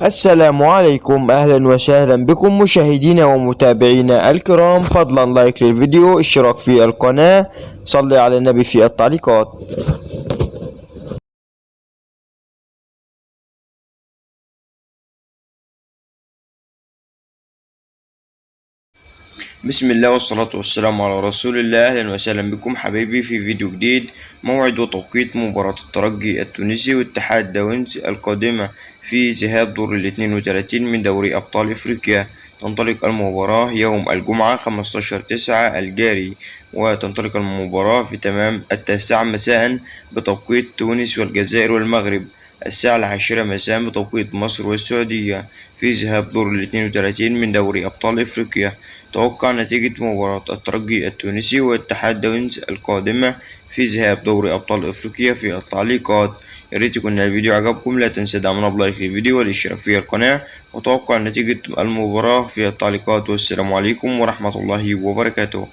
السلام عليكم، أهلا وسهلا بكم مشاهدينا ومتابعينا الكرام. فضلا لايك للفيديو، اشتراك في القناة، صلي على النبي في التعليقات. بسم الله والصلاة والسلام على رسول الله. أهلا وسهلا بكم حبايبي في فيديو جديد. موعد وتوقيت مباراة الترجي التونسي واتحاد داونز القادمة في ذهاب دور 32 من دوري أبطال إفريقيا. تنطلق المباراة يوم الجمعة 15/9 الجاري، وتنطلق المباراة في تمام 9 مساء بتوقيت تونس والجزائر والمغرب، الساعة 10 مساء بتوقيت مصر والسعودية، في ذهاب دور 32 من دوري أبطال إفريقيا. توقع نتيجة مباراة الترجي التونسي واتحاد داونز القادمة في ذهاب دوري أبطال أفريقيا في التعليقات. ياريت يكون الفيديو عجبكم، لا تنسى دعمنا بلايك للفيديو والاشتراك في القناة، وتوقع نتيجة المباراة في التعليقات. والسلام عليكم ورحمة الله وبركاته.